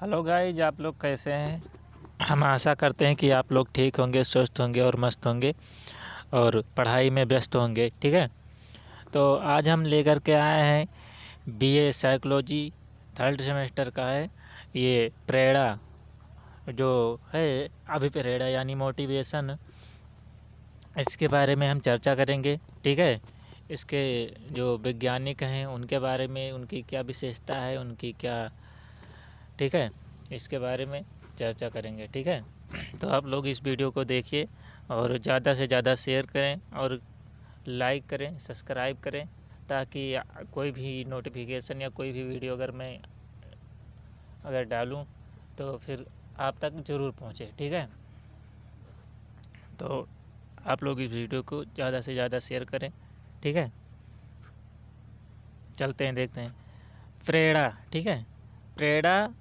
Hello guys, आप लोग कैसे हैं। हम आशा करते हैं कि आप लोग ठीक होंगे, स्वस्थ होंगे और मस्त होंगे और पढ़ाई में व्यस्त होंगे। ठीक है, तो आज हम लेकर के आए हैं बीए साइकोलॉजी, थर्ड सेमेस्टर का है ये प्रेरणा जो है, अभिप्रेरणा यानी मोटिवेशन। इसके बारे में हम चर्चा करेंगे। ठीक है, इसके जो वैज्ञानिक हैं उनके बारे में, उनकी क्या विशेषता है, उनकी क्या, ठीक है, इसके बारे में चर्चा करेंगे। ठीक है, तो आप लोग इस वीडियो को देखिए और ज़्यादा से ज़्यादा शेयर करें और लाइक करें, सब्सक्राइब करें, ताकि कोई भी नोटिफिकेशन या कोई भी वीडियो अगर डालूं तो फिर आप तक ज़रूर पहुंचे। ठीक है, तो आप लोग इस वीडियो को ज़्यादा से ज़्यादा शेयर करें। ठीक है, चलते हैं, देखते हैं प्रेरणा। ठीक है, प्रेरणा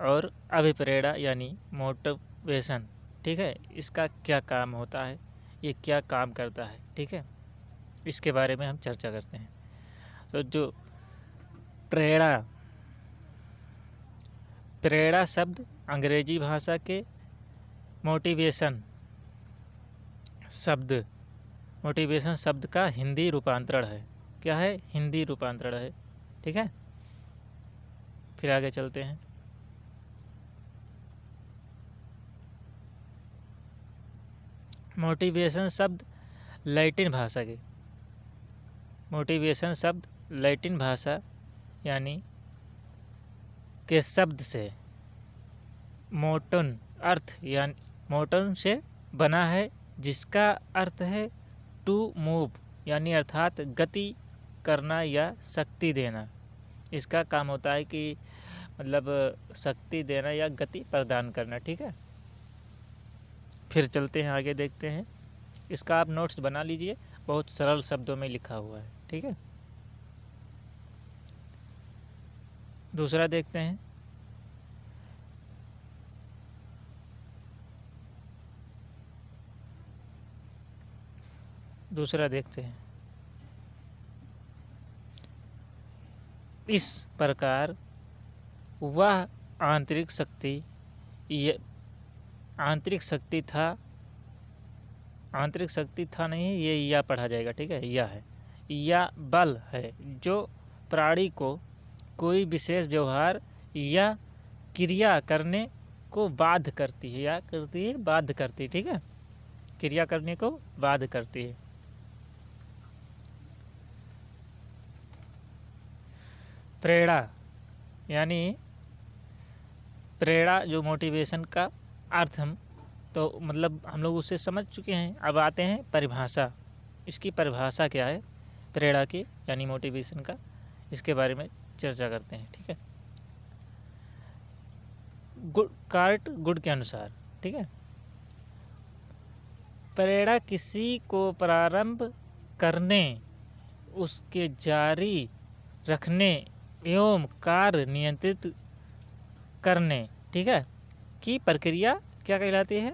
और अभिप्रेरणा यानी मोटिवेशन। ठीक है, इसका क्या काम होता है, ये क्या काम करता है। ठीक है, इसके बारे में हम चर्चा करते हैं। तो जो प्रेरणा प्रेरणा शब्द अंग्रेजी भाषा के मोटिवेशन शब्द मोटिवेशन शब्द का हिंदी रूपांतरण है। क्या है? हिंदी रूपांतरण है। ठीक है, फिर आगे चलते हैं। मोटिवेशन शब्द लैटिन भाषा के मोटिवेशन शब्द लैटिन भाषा यानी के शब्द से मोटन अर्थ यानी मोटन से बना है, जिसका अर्थ है टू मूव यानी अर्थात गति करना या शक्ति देना। इसका काम होता है कि मतलब शक्ति देना या गति प्रदान करना। ठीक है, फिर चलते हैं आगे, देखते हैं। इसका आप नोट्स बना लीजिए, बहुत सरल शब्दों में लिखा हुआ है। ठीक है, दूसरा देखते हैं। दूसरा देखते हैं। इस प्रकार वह आंतरिक शक्ति ये आंतरिक शक्ति था नहीं, ये या पढ़ा जाएगा। ठीक है, या है, या बल है जो प्राणी को कोई विशेष व्यवहार या क्रिया करने को बाध्य करती है, या करती है, बाध्य करती है। ठीक है, क्रिया करने को बाध्य करती है। प्रेरणा यानी प्रेरणा जो मोटिवेशन का अर्थ हम तो मतलब हम लोग उससे समझ चुके हैं। अब आते हैं परिभाषा। इसकी परिभाषा क्या है प्रेरणा की यानी मोटिवेशन का, इसके बारे में चर्चा करते हैं। ठीक है, गुड के अनुसार। ठीक है, प्रेरणा किसी को प्रारंभ करने, उसके जारी रखने एवं कार्य नियंत्रित करने, ठीक है, की प्रक्रिया क्या कहलाती है।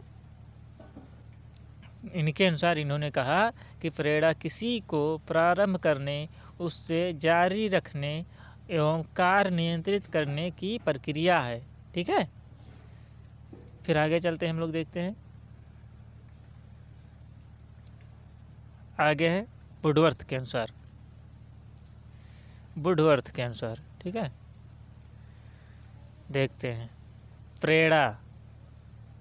इनके अनुसार इन्होंने कहा कि प्रेरणा किसी को प्रारंभ करने, उससे जारी रखने एवं कार्य नियंत्रित करने की प्रक्रिया है। ठीक है, फिर आगे चलते हैं, हम लोग देखते हैं। आगे है वुडवर्थ के अनुसार। ठीक है, देखते हैं। प्रेरणा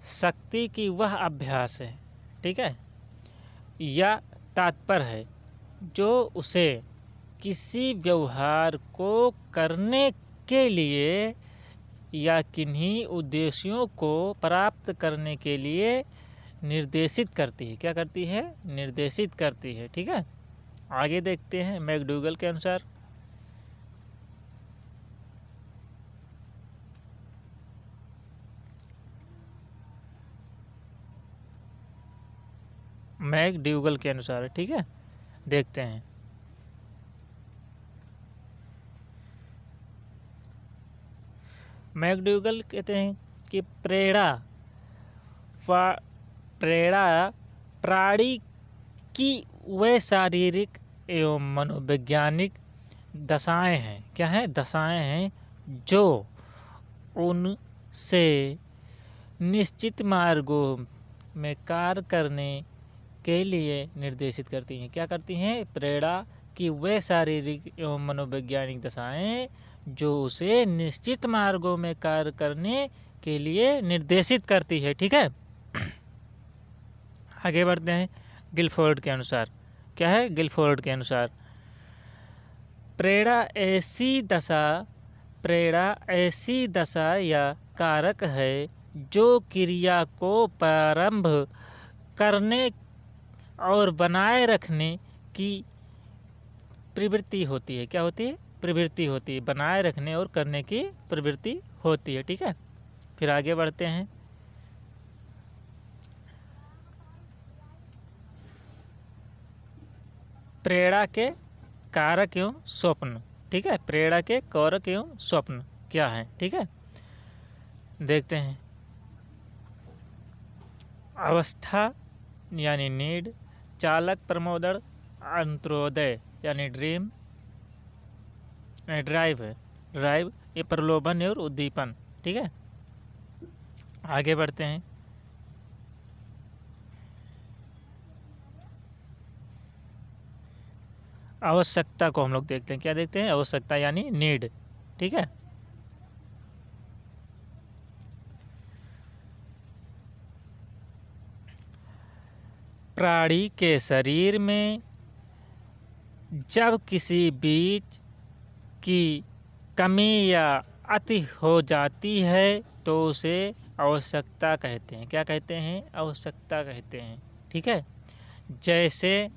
शक्ति की वह अभ्यास है, ठीक है, या तात्पर्य है जो उसे किसी व्यवहार को करने के लिए या किन्हीं उद्देश्यों को प्राप्त करने के लिए निर्देशित करती है। क्या करती है? निर्देशित करती है। ठीक है, आगे देखते हैं मैकडूगल के अनुसार। मैकडूगल के अनुसार, ठीक है, देखते हैं। मैकडूगल कहते हैं कि प्रेरणा प्राणी की वे शारीरिक एवं मनोवैज्ञानिक दशाएं हैं। क्या हैं? दशाएं हैं जो उनसे निश्चित मार्गों में कार्य करने के लिए निर्देशित करती हैं। क्या करती हैं? प्रेरणा की वे शारीरिक एवं मनोवैज्ञानिक दशाएं जो उसे निश्चित मार्गों में कार्य करने के लिए निर्देशित करती है। ठीक है, आगे बढ़ते हैं। गिलफोर्ड के अनुसार क्या है? गिलफोर्ड के अनुसार प्रेरणा ऐसी दशा या कारक है जो क्रिया को प्रारंभ करने और बनाए रखने की प्रवृत्ति होती है। क्या होती है? प्रवृत्ति होती है। बनाए रखने और करने की प्रवृत्ति होती है। ठीक है, फिर आगे बढ़ते हैं। प्रेरणा के कारक एवं स्वप्न। ठीक है, प्रेरणा के कारक एवं स्वप्न क्या है? ठीक है, देखते हैं। अवस्था यानी नीड, चालक प्रमोदन, अंत्योदय यानी ड्रीम, ड्राइव है, ड्राइव ये प्रलोभन और उद्दीपन। ठीक है, आगे बढ़ते हैं। आवश्यकता को हम लोग देखते हैं। क्या देखते हैं? आवश्यकता यानी नीड। ठीक है, प्राणी के शरीर में जब किसी बीज की कमी या अति हो जाती है तो उसे आवश्यकता कहते हैं। क्या कहते हैं? आवश्यकता कहते हैं। ठीक है, जैसे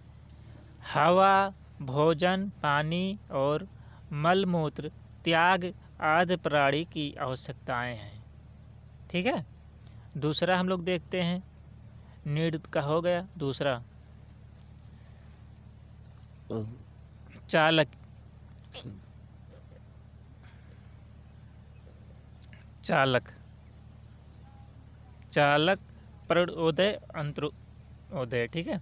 हवा, भोजन, पानी और मलमूत्र त्याग आदि प्राणी की आवश्यकताएं हैं। ठीक है, दूसरा हम लोग देखते हैं। नीड का हो गया। दूसरा चालक प्रौढ़ोदय, अंत्योदय। ठीक है,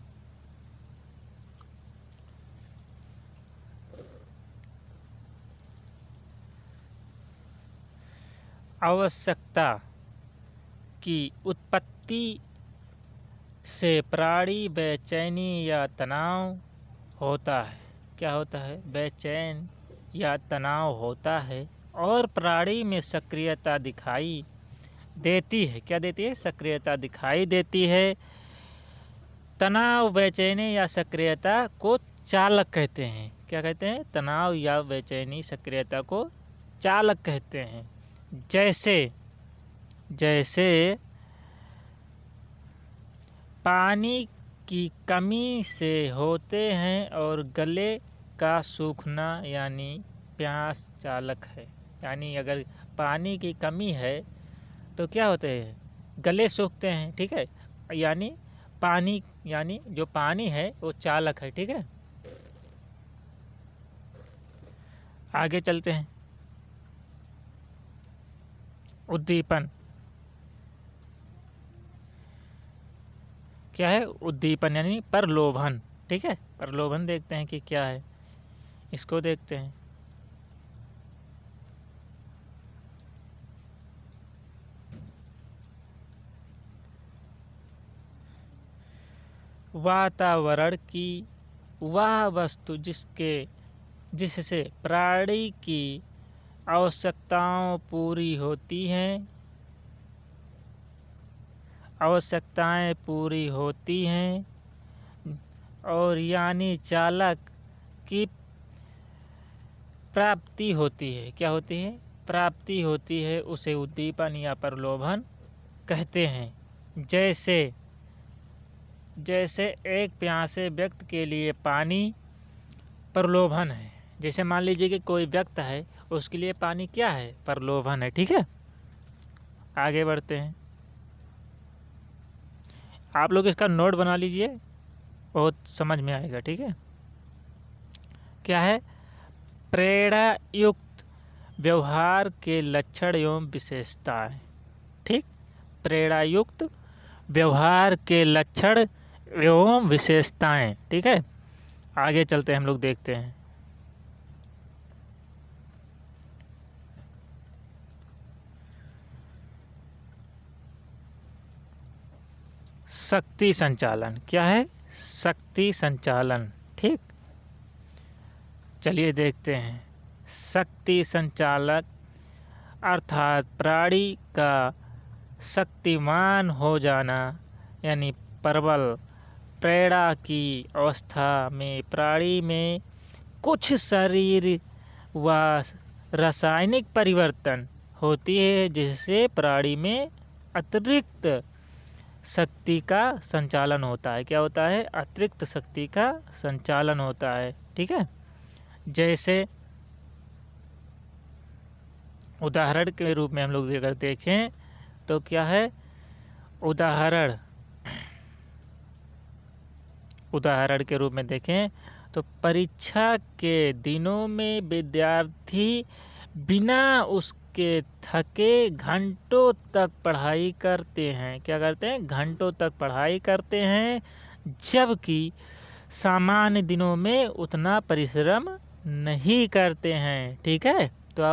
आवश्यकता की उत्पत्ति से प्राणी बेचैनी या तनाव होता है। क्या होता है? बेचैन या तनाव होता है और प्राणी में सक्रियता दिखाई देती है। क्या देती है? सक्रियता दिखाई देती है। तनाव, बेचैनी या सक्रियता को चालक कहते हैं। क्या कहते हैं? तनाव या बेचैनी, सक्रियता को चालक कहते हैं। जैसे पानी की कमी से होते हैं और गले का सूखना यानी प्यास चालक है। यानी अगर पानी की कमी है तो क्या होते हैं? गले सूखते हैं। ठीक है, यानी पानी, यानी जो पानी है वो चालक है। ठीक है, आगे चलते हैं। उद्दीपन क्या है? उद्दीपन यानी प्रलोभन। ठीक है, प्रलोभन देखते हैं कि क्या है, इसको देखते हैं। वातावरण की वह वस्तु जिससे प्राणी की आवश्यकताएं पूरी होती हैं और यानी चालक की प्राप्ति होती है। क्या होती है? प्राप्ति होती है। उसे उद्दीपन या प्रलोभन कहते हैं। जैसे एक प्यासे व्यक्ति के लिए पानी प्रलोभन है। जैसे मान लीजिए कि कोई व्यक्ति है, उसके लिए पानी क्या है? प्रलोभन है। ठीक है, आगे बढ़ते हैं। आप लोग इसका नोट बना लीजिए, बहुत समझ में आएगा। ठीक है, क्या है? प्रेरणा युक्त व्यवहार के लक्षण एवं विशेषताएं। ठीक, प्रेरणा युक्त व्यवहार के लक्षण एवं विशेषताएं। ठीक है, आगे चलते हैं, हम लोग देखते हैं। शक्ति संचालन। क्या है? शक्ति संचालन। ठीक, चलिए देखते हैं। शक्ति संचालक अर्थात प्राणी का शक्तिमान हो जाना, यानी प्रबल प्रेरणा की अवस्था में प्राणी में कुछ शरीर व रासायनिक परिवर्तन होती है, जिससे प्राणी में अतिरिक्त शक्ति का संचालन होता है। क्या होता है? अतिरिक्त शक्ति का संचालन होता है। ठीक है, जैसे उदाहरण के रूप में हम लोग अगर देखें तो क्या है? उदाहरण के रूप में देखें तो परीक्षा के दिनों में विद्यार्थी बिना उसके थके घंटों तक पढ़ाई करते हैं। क्या करते हैं? घंटों तक पढ़ाई करते हैं, जबकि सामान्य दिनों में उतना परिश्रम नहीं करते हैं। ठीक है, तो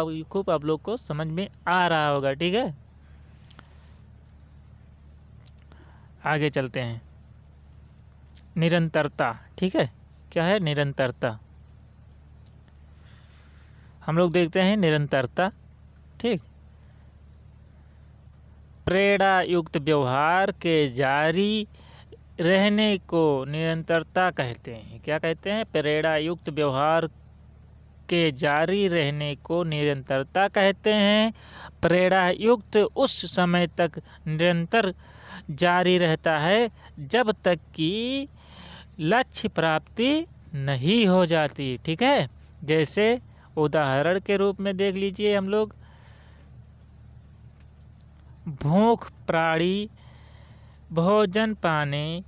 आप लोग को समझ में आ रहा होगा। ठीक है, आगे चलते हैं। निरंतरता। ठीक है, क्या है? निरंतरता। हम लोग देखते हैं निरंतरता। ठीक, प्रेरणा युक्त व्यवहार के जारी रहने को निरंतरता कहते हैं। क्या कहते हैं? प्रेरणा युक्त व्यवहार के जारी रहने को निरंतरता कहते हैं। प्रेरणा युक्त उस समय तक निरंतर जारी रहता है जब तक कि लक्ष्य प्राप्ति नहीं हो जाती। ठीक है, जैसे उदाहरण के रूप में देख लीजिए हम लोग, भूख प्राणी भोजन पाने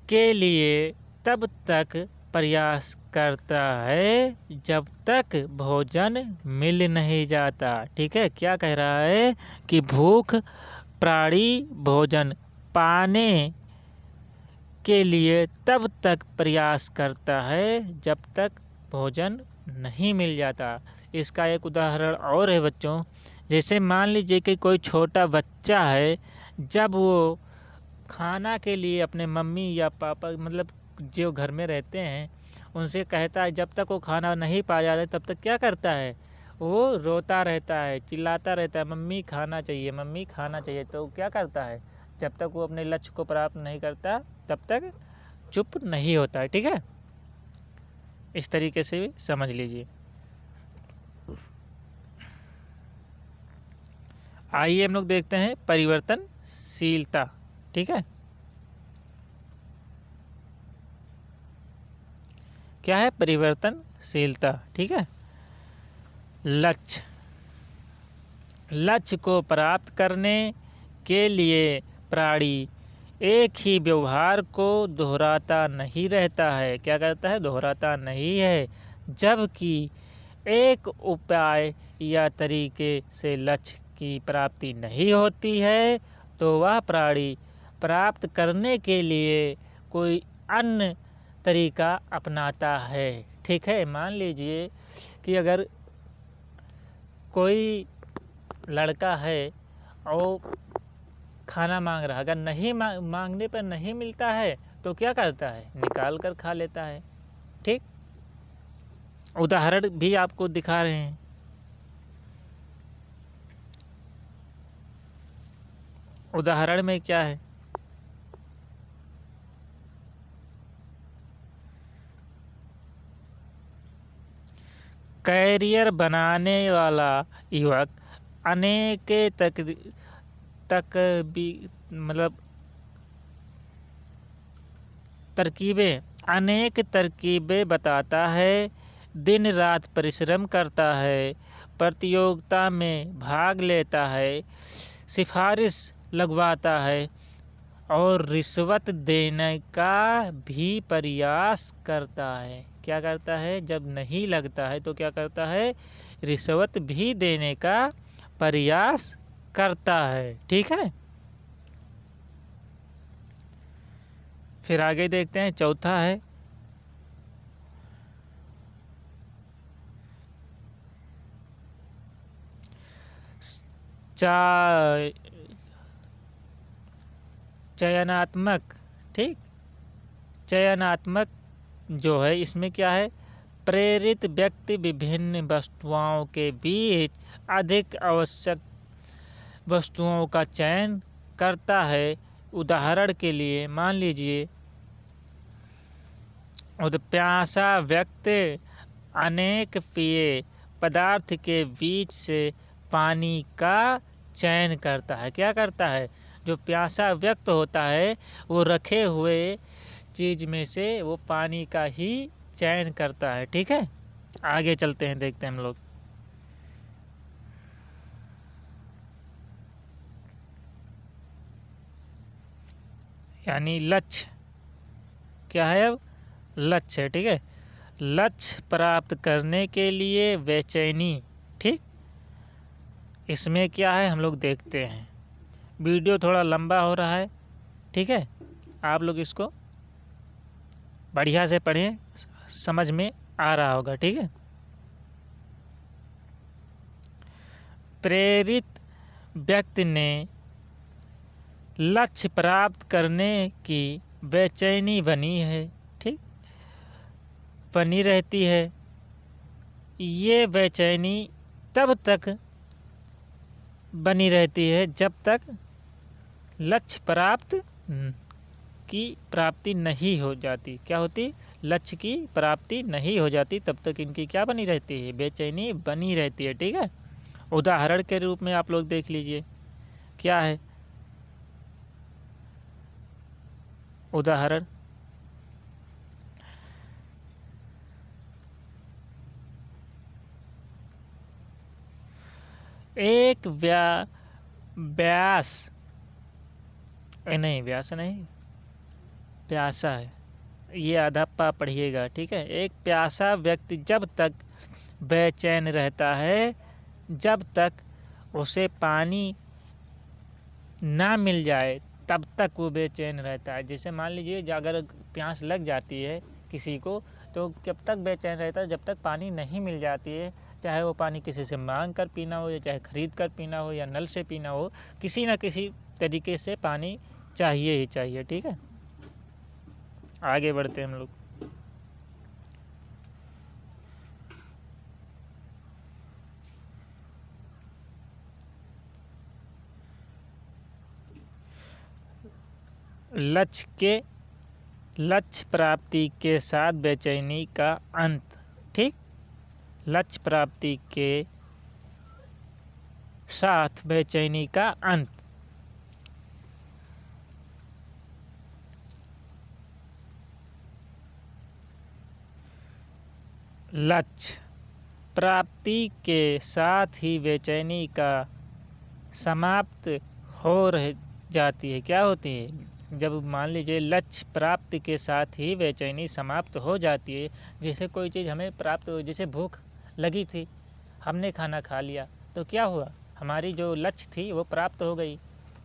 के लिए तब तक प्रयास करता है जब तक भोजन मिल नहीं जाता। ठीक है, क्या कह रहा है कि भूख प्राणी भोजन पाने के लिए तब तक प्रयास करता है जब तक भोजन नहीं मिल जाता। इसका एक उदाहरण और है बच्चों, जैसे मान लीजिए कि कोई छोटा बच्चा है, जब वो खाना के लिए अपने मम्मी या पापा मतलब जो घर में रहते हैं उनसे कहता है, जब तक वो खाना नहीं पा जाता तब तक क्या करता है? वो रोता रहता है, चिल्लाता रहता है, मम्मी खाना चाहिए, मम्मी खाना चाहिए। तो क्या करता है? जब तक वो अपने लक्ष्य को प्राप्त नहीं करता तब तक चुप नहीं होता है। ठीक है, इस तरीके से भी समझ लीजिए। आइए हम लोग देखते हैं परिवर्तनशीलता। ठीक है, क्या है? परिवर्तनशीलता। ठीक है, लक्ष्य को प्राप्त करने के लिए प्राणी एक ही व्यवहार को दोहराता नहीं रहता है। क्या करता है? दोहराता नहीं है। जबकि एक उपाय या तरीके से लक्ष्य की प्राप्ति नहीं होती है तो वह प्राणी प्राप्त करने के लिए कोई अन्य तरीका अपनाता है। ठीक है, मान लीजिए कि अगर कोई लड़का है और खाना मांग रहा, अगर नहीं मांगने पर नहीं मिलता है तो क्या करता है? निकाल कर खा लेता है। ठीक, उदाहरण भी आपको दिखा रहे हैं। उदाहरण में क्या है? कैरियर बनाने वाला युवक अनेक तरकीबें बताता है, दिन रात परिश्रम करता है, प्रतियोगिता में भाग लेता है, सिफारिश लगवाता है और रिश्वत देने का भी प्रयास करता है। क्या करता है? जब नहीं लगता है तो क्या करता है? रिश्वत भी देने का प्रयास करता है। ठीक है, फिर आगे देखते हैं। चौथा है चयनात्मक, ठीक, चयनात्मक जो है इसमें क्या है, प्रेरित व्यक्ति विभिन्न वस्तुओं के बीच अधिक आवश्यक वस्तुओं का चयन करता है। उदाहरण के लिए मान लीजिए प्यासा व्यक्ति अनेक पेय पदार्थ के बीच से पानी का चयन करता है। क्या करता है, जो प्यासा व्यक्ति होता है वो रखे हुए चीज में से वो पानी का ही चयन करता है। ठीक है, आगे चलते हैं, देखते हैं हम लोग। यानी लक्ष्य क्या है, अब लक्ष्य है। ठीक है, लक्ष्य प्राप्त करने के लिए बेचैनी, ठीक, इसमें क्या है हम लोग देखते हैं। वीडियो थोड़ा लंबा हो रहा है, ठीक है, आप लोग इसको बढ़िया से पढ़ें, समझ में आ रहा होगा। ठीक है, प्रेरित व्यक्ति ने लक्ष्य प्राप्त करने की बेचैनी बनी है, ठीक, बनी रहती है। ये बेचैनी तब तक बनी रहती है जब तक लक्ष्य की प्राप्ति नहीं हो जाती। क्या होती, लक्ष्य की प्राप्ति नहीं हो जाती, तब तक इनकी क्या बनी रहती है, बेचैनी बनी रहती है। ठीक है, उदाहरण के रूप में आप लोग देख लीजिए, क्या है उदाहरण, एक प्यासा है, ये आधा पा पढ़िएगा। ठीक है, एक प्यासा व्यक्ति जब तक बेचैन रहता है जब तक उसे पानी ना मिल जाए तब तक वो बेचैन रहता है। जैसे मान लीजिए अगर प्यास लग जाती है किसी को, तो कब तक बेचैन रहता है, जब तक पानी नहीं मिल जाती है, चाहे वो पानी किसी से मांग कर पीना हो या चाहे खरीद कर पीना हो या नल से पीना हो, किसी न किसी तरीके से पानी चाहिए ही चाहिए। ठीक है, आगे बढ़ते हैं हम लोग। लक्ष्य प्राप्ति के साथ बेचैनी का अंत, ठीक, लक्ष्य प्राप्ति के साथ बेचैनी का अंत। लक्ष्य प्राप्ति के साथ ही बेचैनी का समाप्त हो जाती है। क्या होती है, जब मान लीजिए लक्ष्य प्राप्ति के साथ ही बेचैनी समाप्त हो जाती है। जैसे कोई चीज़ हमें प्राप्त हो, जैसे भूख लगी थी, हमने खाना खा लिया, तो क्या हुआ, हमारी जो लक्ष्य थी वो प्राप्त हो गई।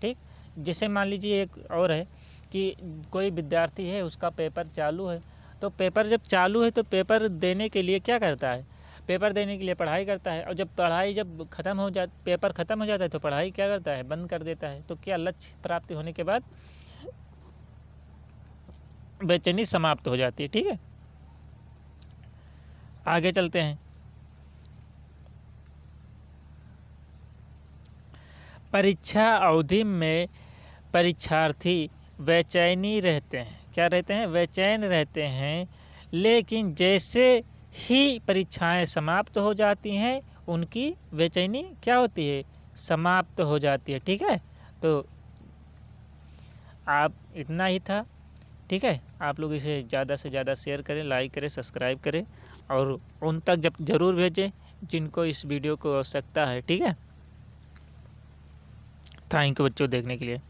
ठीक, जैसे मान लीजिए एक और है कि कोई विद्यार्थी है, उसका पेपर चालू है, तो पेपर जब चालू है तो पेपर देने के लिए क्या करता है, पेपर देने के लिए पढ़ाई करता है, और जब पेपर ख़त्म हो जाता है तो पढ़ाई क्या करता है, बंद कर देता है। तो क्या लक्ष्य प्राप्ति होने के बाद बेचैनी समाप्त हो जाती है। ठीक है, आगे चलते हैं। परीक्षा अवधि में परीक्षार्थी बेचैनी रहते हैं। क्या रहते हैं, बेचैन रहते हैं, लेकिन जैसे ही परीक्षाएं समाप्त हो जाती हैं उनकी बेचैनी क्या होती है, समाप्त हो जाती है। ठीक है, तो आप इतना ही था। ठीक है, आप लोग इसे ज़्यादा से ज़्यादा शेयर करें, लाइक करें, सब्सक्राइब करें और उन तक जब ज़रूर भेजें जिनको इस वीडियो को आवश्यकता है। ठीक है, थैंक यू बच्चों देखने के लिए।